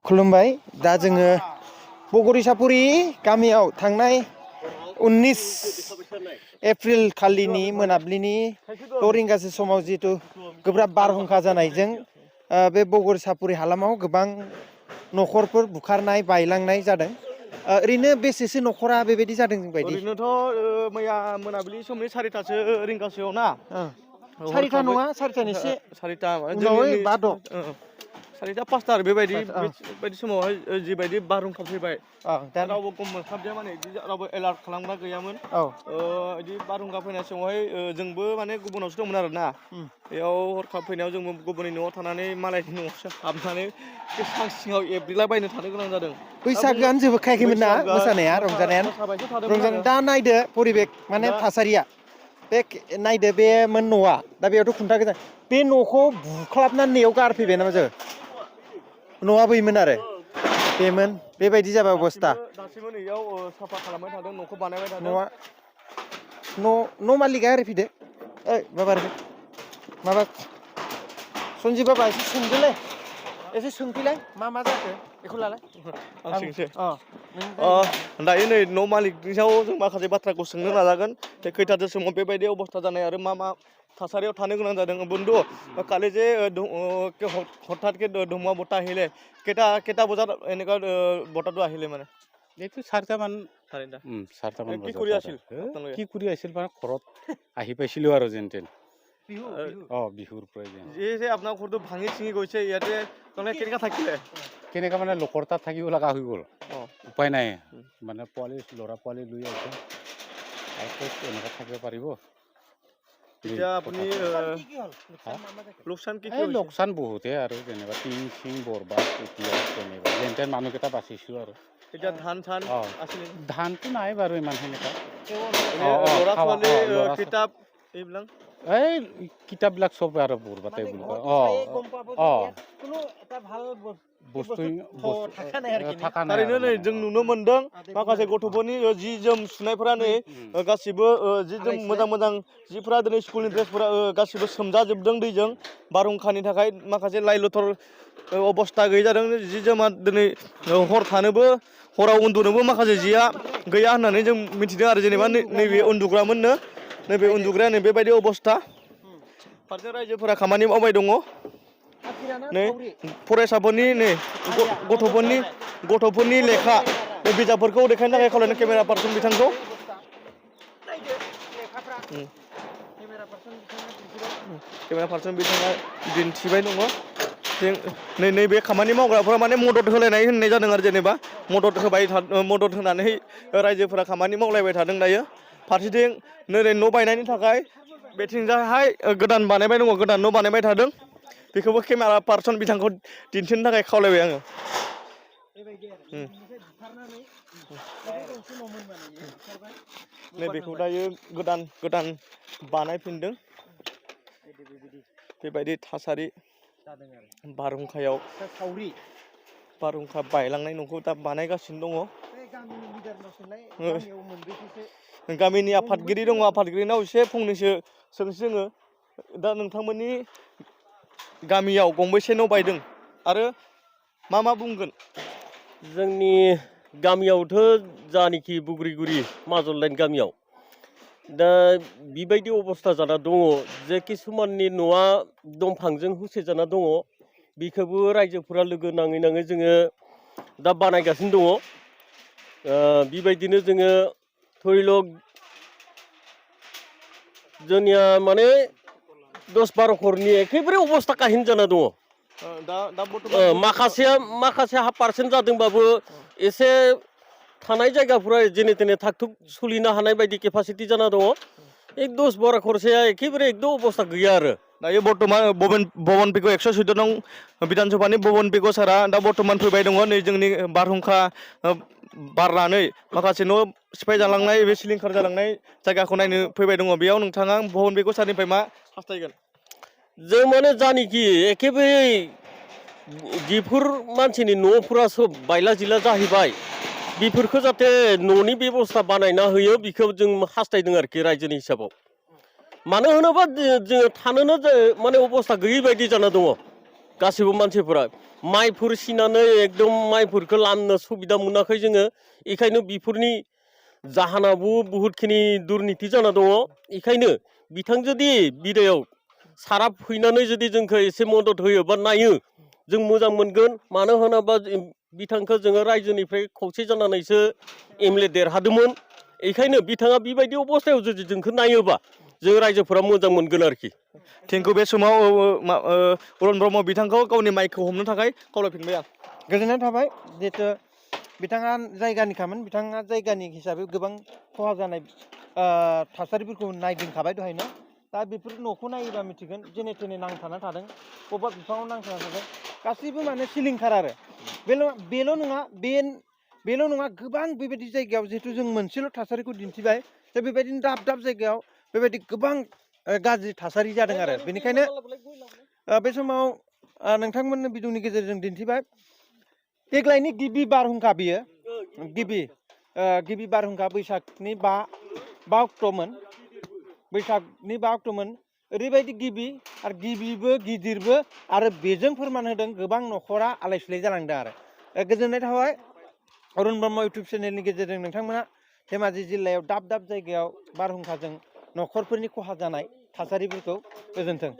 खुलुमबाय दा जोङो बगरिसापुरि गामियाव थांनाय 19 एप्रिल खालिनि मोनाबिलिनि 6 रिंगासो समाव जिहेतु गोब्राब बारहुंखा जानायजों बे बगरिसापुरि हालामाव गोबां न'खरफोर बुखारनाय बायलांनाय जादों। ओरैनो बेसेसो न'खरा बेबायदि जादों बायदि? ओरैनोथ' मैया मोनाबिलि समनि 4:00 रिंगासोआव ना। 4:00 नङा 4:00 एसे 4:00 जोंनि 4:00 5:00 बेबायदि समावहाय जिबायदि बारहुंखा फैबाय दा रावबो गम मोनस्लाबदिया माने रावबो एलार्ट खालामग्रा गैयामोन। बिदि बारहुंखा फैनाय समावहाय जोंबो माने गुबुनावसो दंमोन आरोना। बेयाव हरखाब फैनायाव जोंबो गुबुननि न'आव थानानै मालायनि न'आवसो हाबनानै सां सिङाव एब्रिलाबायनो थानो गोनां जादों। बैसागोआनो जोबखायाखैमोन ना मोसानाया रंजानाया दा नायदो परिबेक माने थासारिया बे नायदो बेमोन न'आ दा बेयावथ' खुन्था गोजा बे न'खौ बुख्लाबनानै नैयाव गारफैबाय नामा जों न'आ बैमोन आरो बेमोन बेबायदि जाबाय अबस्था। दासिमबो नैयाव साफा खालामबाय थादों न'खौ बानायबाय थादों। न' मालिकआ ओरै फैदो ओइ माबा सन्जि बाबा एसे सोंदोलै एसे सोंफैलाय मा जाखो बेखौ लालाय आं सोंसै दायो नै न' मालिकनि सायाव जों माखासे बाथ्राखौ सोंनो नाजागोन खैथासो समाव बेबायदि अबस्था जानाय आरो मा थासारियाव थानो गोनां जादों। बन्धु काले जे हঠাৎ के धुमुआ बता আহিলে কেটা বজাত এনেকুৱা বতাহটো আহিলে মানে এইটো 4টা মান 4টা মান কি কৰি আছিল মানে ঘৰত আহি পাইছিলোঁ আৰু যেন তেন বিহুৰ পৰা যে আপোনাৰ ঘৰটো ভাঙি চিঙি গৈছে ইয়াতে তাৰমানে কেনেকুৱা থাকিলে কেনেকুৱা মানে লোকৰ তাত থাকিব লগা হৈ গ'ল। উপায় নাই মানে ল'ৰা পোৱালি লৈ আহিছে আৰু এনেকুৱা থাকিব পাৰিব। এতিয়া আপুনি লোকচান বহুতে আৰু যেনিবা টিং চিং বৰবাদ এতিয়া যেনিবা যেন তেন মানুহকেইটা বাচিছোঁ আৰু এতিয়া ধানটো নাই বাৰু ইমান সেনেকুৱা ল'ৰা ছোৱালী কিতাপ এইবিলাক এই কিতাপবিলাক চব আৰু বৰবাদে বুলি কয়। थारैनो नै जों नुनो मोनदों माखासे गथ'फोरनि जि जोम सुनायफोरा नै गासिबो जि जोम मोजां जिफोरा दिनै स्कुलनि ड्रेसफोरा गासिबो सोमजाजोबदों दैजों बारहुंखानि थाखाय माखासे लाइ लथर अबस्था गैयै जादों। जि जोमा दिनै हर थानोबो हराव उन्दुनोबो माखासे जिया गैया होननानै जों मिथिदों आरो जेनेबा नैबे उन्दुग्रामोननो नैबे उन्दुग्राया नै बेबायदि अबस्था फारसे रायजोफोरा खामानि मावबाय दङ। नै फरायसाफोरनि नै गथ'फोरनि लेखा बिजाबफोरखौ देखायनो थाखाय खावलायनो केमेरा पार्सन बिथांखौ केमेरा पार्सन बिथाङा दिन्थिबाय दङ। नैबे खामानि मावग्राफोरा माने मदद होलायनाय होननाय जादों आरो जेनेबा मदद होनानै रायजोफोरा खामानि मावलायबाय थादों। दायो फारसेथिं नै न' बायनायनि थाखाय बेथिंजायहाय गोदान बानायबाय दङ गोदान न' बानायबाय थादों बेखौबो केमेरा पार्सन बिथांखौ दिन्थिनो थाखाय खावलायबाय आङो। नैबेखौ दायो गोदान बानायफिनदों बेबायदि थासारि बारहुंखा बायलांनाय न'खौ दा बानायगासिनो दङ। गामिनि आफादगिरि दङ आफादगिरिनाव एसे फंनैसो सोंसै जोङो दा नोंथांमोननि गामियाव गंबेसे न' बायदों आरो मा बुंगोन? जोंनि गामियावथ' जानिखि बुग्रिगुरि माजल लाइन गामियाव दा बेबायदि अबस्था जाना दङ जे किसुमाननि न'आ दंफांजों हुसे जाना दङ। बेखौबो रायजोफोरा लोगो नाङै जोङो दा बानायगासिनो दङ। बेबायदिनो जोङो धरिलक जोंनिया माने 10-12 घरनि एखेबारे अबस्था काहिन जाना दङ। माखासे 1% जादोंबाबो एसे थानाय जायगाफोरा जेने तेने थाग-थुग सोलिनो हानाय बायदि केपासिटि जाना दङ। 10-12 घरसेया एखेबारे एकदम अबस्था गैया आरो दायो बर्तमान भवन पेग 114 नं बिधानसभानि भवन पेग सारा दा बर्तमान फैबाय दङ। नै जोंनि बारहुंखा बारनानै माखासे न' सिफाय जालांनाय बे सिलिंखार जालांनाय जायगाखौ नायनो फैबाय दङ। बेयाव नोंथाङा भवन पेग सारनिफ्राय मा हास्थायगोन? जों माने जानिखि एखेबारे जिफोर मानसिनि न'फोरा सब बायला जिला जाहैबाय बेफोरखौ जाहाथे न'नि बेबस्था बानायना होयो बेखौ जों हास्थायदों आरोखि रायजोनि हिसाबाव। मानो होनोबा जोङो थानोनो माने अबस्था गैयै बायदि जाना दङ गासिबो मानसिफोरा। माइफोर सिनानै एकदम माइफोरखौ लामनो सुबिदा मोनाखै जोङो बेखायनो बेफोरनि जाहोनावबो बहुतखिनि दुर्निति जाना दङ बेखायनो बिथां जुदि बिदायाव सारा फैनानै जुदि जोंखौ एसे मदद होयो बा नायो जों मोजां मोनगोन मानो होनोबा बिथांखौ जोङो रायजोनिफ्राय खौसे जानानैसो एमएलए देरहादोंमोन बेखायनो बिथाङा बेबायदि अबस्थायाव जुदि जोंखौ नायोबा जों रायजोफोरा मोजां मोनगोन आरोखि थेंकु बे समाव अरुण ब्रह्म बिथांखौ गावनि माइकखौ हमनो थाखाय खावलायफिनबाय आं गोजोननाय थाबाय जिहेथु बिथाङा जायगानिखामोन बिथाङा जायगानि हिसाबै गोबां खहा जानाय थासारिफोरखौ नायदिंखाबाय दहायनो दा बेफोर न'खौ नायोबा मिथिगोन जेने थेने नांथाना थादों बबेबा बिफाङाव नांथाना थादों गासैबो माने सिलिंखार आरो बेल' नङा गोबां बेबायदि जायगायाव जिहेथु जों मोनसेल' थासारिखौ दिन्थिबाय दा बेबायदिनो दाब दाब जायगायाव बेबायदि गोबां गाज्रि थासारि जादों आरो बेनिखायनो बे समाव नोंथांमोननो बिदुंनि गेजेरजों दिन्थिबाय देग्लायनि गिबि बारहुंखा बियो गिबि बारहुंखा बैसागनि 5 अक्ट'मोन बैसागनि 5 अक्ट'मोन ओरैबायदि गिबि आरो गिबिबो गिदिरबो आरो बेजों फोरमान होदों गोबां न'खरा आलाय सिलाय जालांदों आरो गोजोननाय थाबाय अरुण ब्रह्म इउटुब चेनेलनि गेजेरजों नोंथांमोना धेमाजि जिल्लायाव दाब दाब जायगायाव बारहुंखाजों न'खरफोरनि खहा जानाय थासारिफोरखौ गोजोन्थों।